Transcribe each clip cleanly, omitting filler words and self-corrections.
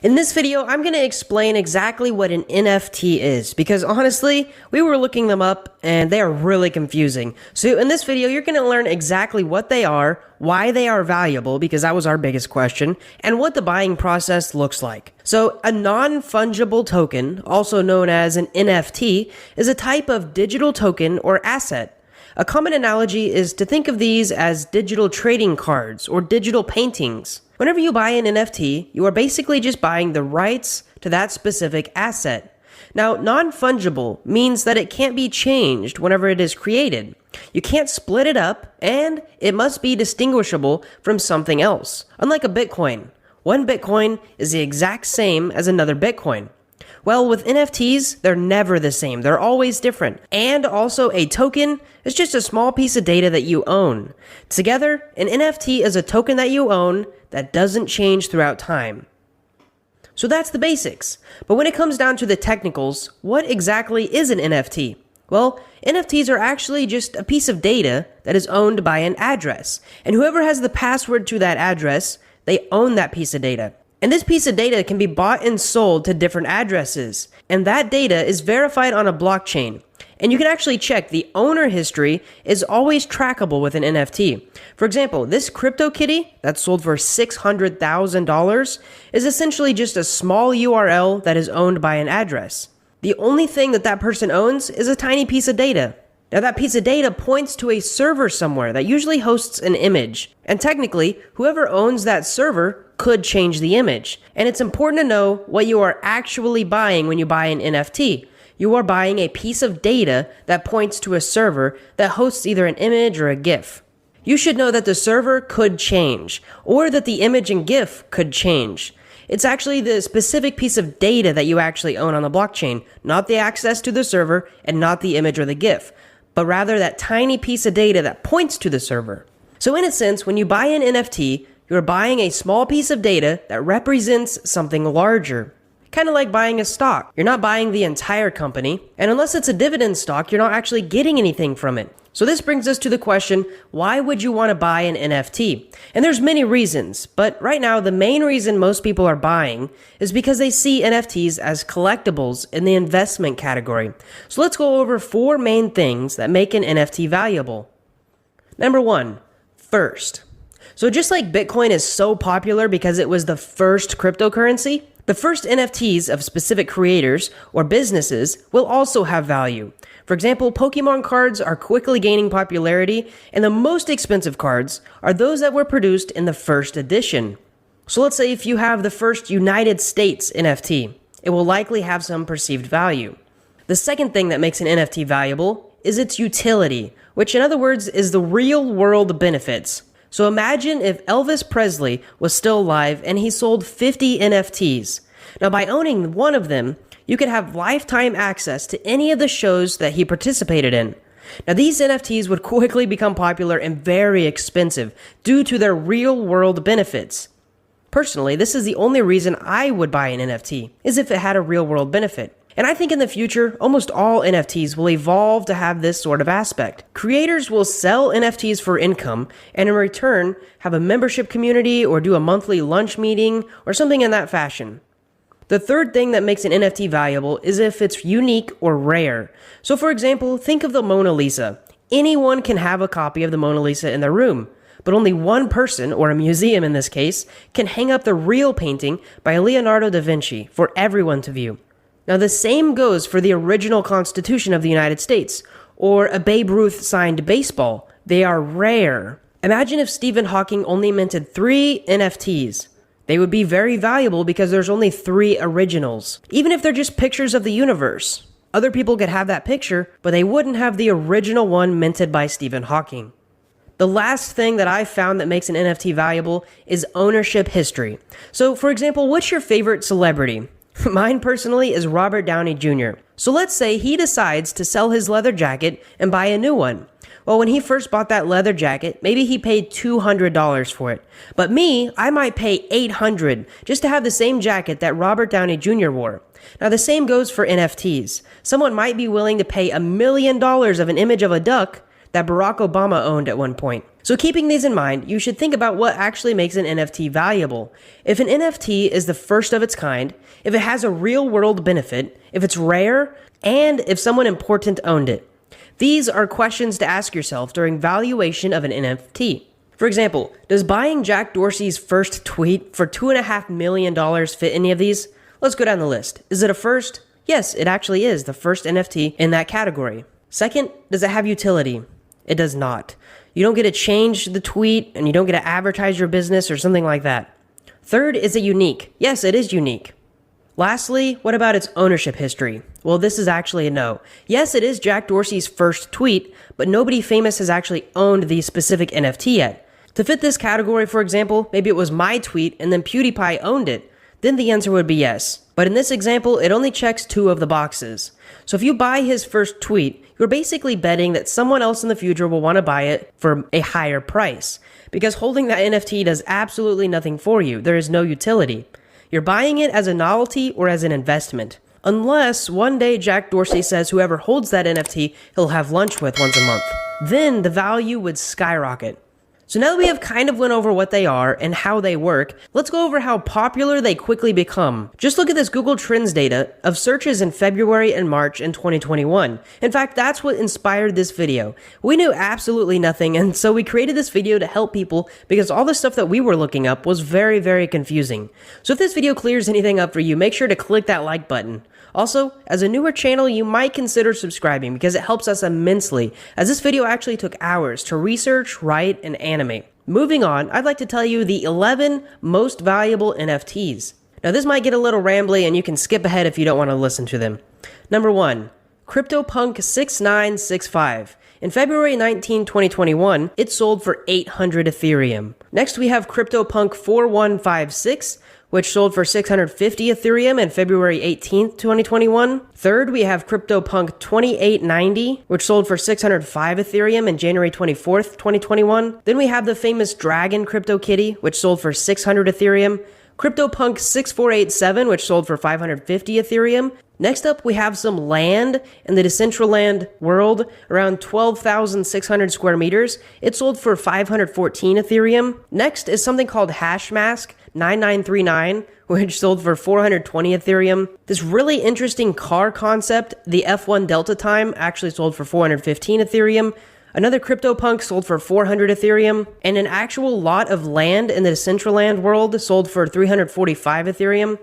In this video, I'm going to explain exactly what an NFT is, because honestly, we were looking them up and they are really confusing. So in this video, you're going to learn exactly what they are, why they are valuable, because that was our biggest question, and what the buying process looks like. So a non-fungible token, also known as an NFT, is a type of digital token or asset. A common analogy is to think of these as digital trading cards or digital paintings. Whenever you buy an NFT, you are basically just buying the rights to that specific asset. Now, non-fungible means that it can't be changed whenever it is created. You can't split it up, and it must be distinguishable from something else. Unlike a Bitcoin, one Bitcoin is the exact same as another Bitcoin. Well, with NFTs, they're never the same. They're always different. And also, a token is just a small piece of data that you own. Together, an NFT is a token that you own that doesn't change throughout time. So that's the basics. But when it comes down to the technicals, what exactly is an NFT? Well, NFTs are actually just a piece of data that is owned by an address. And whoever has the password to that address, they own that piece of data. And this piece of data can be bought and sold to different addresses. And that data is verified on a blockchain. And you can actually check the owner history is always trackable with an NFT. For example, this crypto kitty that's sold for $600,000 is essentially just a small URL that is owned by an address. The only thing that person owns is a tiny piece of data. Now that piece of data points to a server somewhere that usually hosts an image. And technically, whoever owns that server could change the image. And it's important to know what you are actually buying when you buy an NFT. You are buying a piece of data that points to a server that hosts either an image or a GIF. You should know that the server could change, or that the image and GIF could change. It's actually the specific piece of data that you actually own on the blockchain, not the access to the server and not the image or the GIF, but rather that tiny piece of data that points to the server. So in a sense, when you buy an NFT, you're buying a small piece of data that represents something larger. Kind of like buying a stock. You're not buying the entire company, and unless it's a dividend stock, you're not actually getting anything from it. So this brings us to the question, why would you want to buy an NFT? And there's many reasons, but right now the main reason most people are buying is because they see NFTs as collectibles in the investment category. So let's go over 4 main things that make an NFT valuable. Number 1, first. So just like Bitcoin is so popular because it was the first cryptocurrency, the first NFTs of specific creators or businesses will also have value. For example, Pokemon cards are quickly gaining popularity, and the most expensive cards are those that were produced in the first edition. So let's say if you have the first United States NFT, it will likely have some perceived value. The second thing that makes an NFT valuable is its utility, which in other words is the real-world benefits. So imagine if Elvis Presley was still alive and he sold 50 NFTs. Now by owning one of them, you could have lifetime access to any of the shows that he participated in. Now these NFTs would quickly become popular and very expensive due to their real-world benefits. Personally, this is the only reason I would buy an NFT, is if it had a real-world benefit. And I think in the future, almost all NFTs will evolve to have this sort of aspect. Creators will sell NFTs for income, and in return, have a membership community or do a monthly lunch meeting or something in that fashion. The third thing that makes an NFT valuable is if it's unique or rare. So for example, think of the Mona Lisa. Anyone can have a copy of the Mona Lisa in their room, but only one person, or a museum in this case, can hang up the real painting by Leonardo da Vinci for everyone to view. Now the same goes for the original Constitution of the United States, or a Babe Ruth signed baseball. They are rare. Imagine if Stephen Hawking only minted 3 NFTs. They would be very valuable because there's only 3 originals. Even if they're just pictures of the universe. Other people could have that picture, but they wouldn't have the original one minted by Stephen Hawking. The last thing that I've found that makes an NFT valuable is ownership history. So for example, what's your favorite celebrity? Mine personally is Robert Downey Jr. So let's say he decides to sell his leather jacket and buy a new one. Well, when he first bought that leather jacket, maybe he paid $200 for it. But me, I might pay $800 just to have the same jacket that Robert Downey Jr. wore. Now the same goes for NFTs. Someone might be willing to pay $1 million of an image of a duck that Barack Obama owned at one point. So keeping these in mind, you should think about what actually makes an NFT valuable. If an NFT is the first of its kind, if it has a real world benefit, if it's rare, and if someone important owned it. These are questions to ask yourself during valuation of an NFT. For example, does buying Jack Dorsey's first tweet for $2.5 million fit any of these? Let's go down the list. Is it a first? Yes, it actually is the first NFT in that category. Second, does it have utility? It does not. You don't get to change the tweet and you don't get to advertise your business or something like that. Third, is it unique? Yes, it is unique. Lastly, what about its ownership history? Well, this is actually a no. Yes, it is Jack Dorsey's first tweet, but nobody famous has actually owned the specific NFT yet. To fit this category, for example, maybe it was my tweet and then PewDiePie owned it. Then the answer would be yes. But in this example, it only checks 2 of the boxes. So if you buy his first tweet, you're basically betting that someone else in the future will want to buy it for a higher price. Because holding that NFT does absolutely nothing for you. There is no utility. You're buying it as a novelty or as an investment. Unless one day Jack Dorsey says whoever holds that NFT he'll have lunch with once a month. Then the value would skyrocket. So now that we have kind of went over what they are and how they work, let's go over how popular they quickly become. Just look at this Google Trends data of searches in February and March in 2021. In fact, that's what inspired this video. We knew absolutely nothing, and so we created this video to help people because all the stuff that we were looking up was very, very confusing. So if this video clears anything up for you, make sure to click that like button. Also, as a newer channel, you might consider subscribing because it helps us immensely, as this video actually took hours to research, write, and animate. Moving on, I'd like to tell you the 11 most valuable NFTs. Now this might get a little rambly and you can skip ahead if you don't want to listen to them. Number 1. CryptoPunk 6965. In February 19, 2021, it sold for 800 Ethereum. Next we have CryptoPunk 4156, which sold for 650 Ethereum in February 18th, 2021. Third, we have CryptoPunk 2890, which sold for 605 Ethereum in January 24th, 2021. Then we have the famous Dragon CryptoKitty, which sold for 600 Ethereum. CryptoPunk 6487, which sold for 550 Ethereum. Next up, we have some land in the Decentraland world, around 12,600 square meters. It sold for 514 Ethereum. Next is something called Hashmask 9939, which sold for 420 Ethereum. This really interesting car concept, the F1 Delta Time, actually sold for 415 Ethereum. Another CryptoPunk sold for 400 Ethereum, and an actual lot of land in the Decentraland world sold for 345 Ethereum.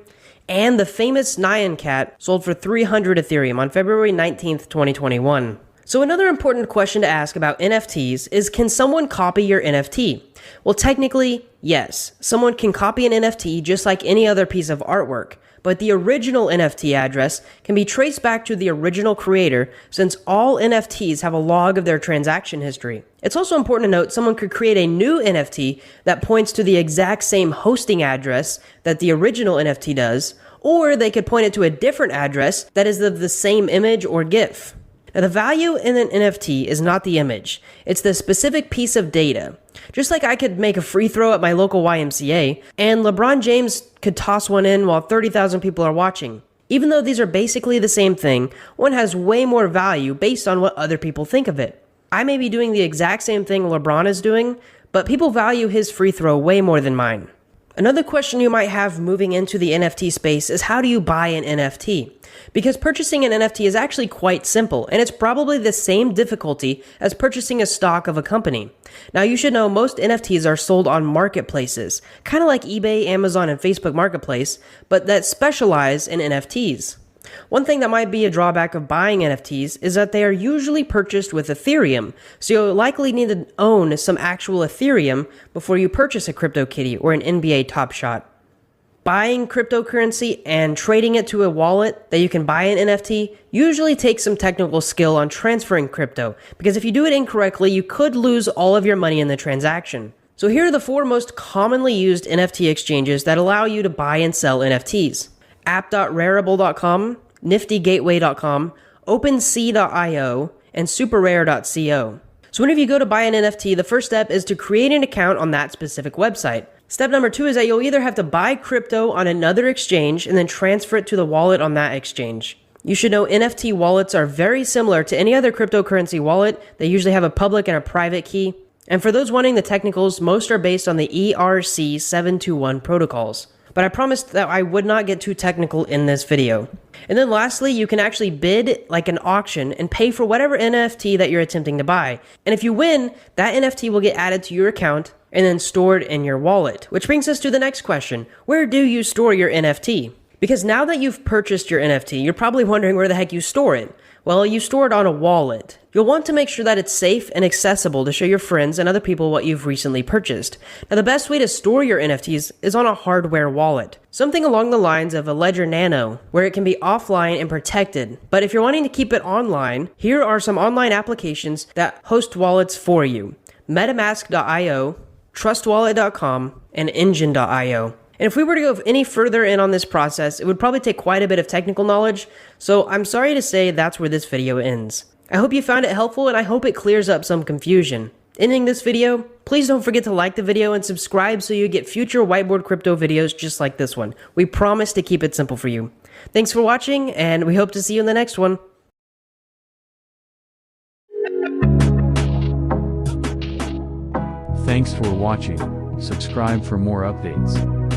And the famous Nyan Cat sold for 300 Ethereum on February 19th, 2021. So another important question to ask about NFTs is, can someone copy your NFT? Well, technically, yes. Someone can copy an NFT just like any other piece of artwork, but the original NFT address can be traced back to the original creator since all NFTs have a log of their transaction history. It's also important to note someone could create a new NFT that points to the exact same hosting address that the original NFT does, or they could point it to a different address that is of the same image or GIF. Now, the value in an NFT is not the image, it's the specific piece of data. Just like I could make a free throw at my local YMCA, and LeBron James could toss one in while 30,000 people are watching. Even though these are basically the same thing, one has way more value based on what other people think of it. I may be doing the exact same thing LeBron is doing, but people value his free throw way more than mine. Another question you might have moving into the NFT space is, how do you buy an NFT? Because purchasing an NFT is actually quite simple, and it's probably the same difficulty as purchasing a stock of a company. Now, you should know most NFTs are sold on marketplaces, kind of like eBay, Amazon, and Facebook Marketplace, but that specialize in NFTs. One thing that might be a drawback of buying NFTs is that they are usually purchased with Ethereum, so you'll likely need to own some actual Ethereum before you purchase a CryptoKitty or an NBA Top Shot. Buying cryptocurrency and trading it to a wallet that you can buy an NFT usually takes some technical skill on transferring crypto, because if you do it incorrectly, you could lose all of your money in the transaction. So here are the 4 most commonly used NFT exchanges that allow you to buy and sell NFTs. app.rarible.com, niftygateway.com, OpenSea.io, and superrare.co. So whenever you go to buy an NFT, the first step is to create an account on that specific website. Step number 2 is that you'll either have to buy crypto on another exchange and then transfer it to the wallet on that exchange. You should know NFT wallets are very similar to any other cryptocurrency wallet. They usually have a public and a private key. And for those wanting the technicals, most are based on the ERC721 protocols. But I promised that I would not get too technical in this video. And then lastly, you can actually bid like an auction and pay for whatever NFT that you're attempting to buy. And if you win, that NFT will get added to your account and then stored in your wallet. Which brings us to the next question. Where do you store your NFT? Because now that you've purchased your NFT, you're probably wondering where the heck you store it. Well, you store it on a wallet. You'll want to make sure that it's safe and accessible to show your friends and other people what you've recently purchased. Now, the best way to store your NFTs is on a hardware wallet. Something along the lines of a Ledger Nano, where it can be offline and protected. But if you're wanting to keep it online, here are some online applications that host wallets for you. MetaMask.io, TrustWallet.com, and Engine.io. And if we were to go any further in on this process, it would probably take quite a bit of technical knowledge, so I'm sorry to say that's where this video ends. I hope you found it helpful, and I hope it clears up some confusion. Ending this video, please don't forget to like the video and subscribe so you get future Whiteboard Crypto videos just like this one. We promise to keep it simple for you. Thanks for watching, and we hope to see you in the next one. Thanks for watching. Subscribe for more updates.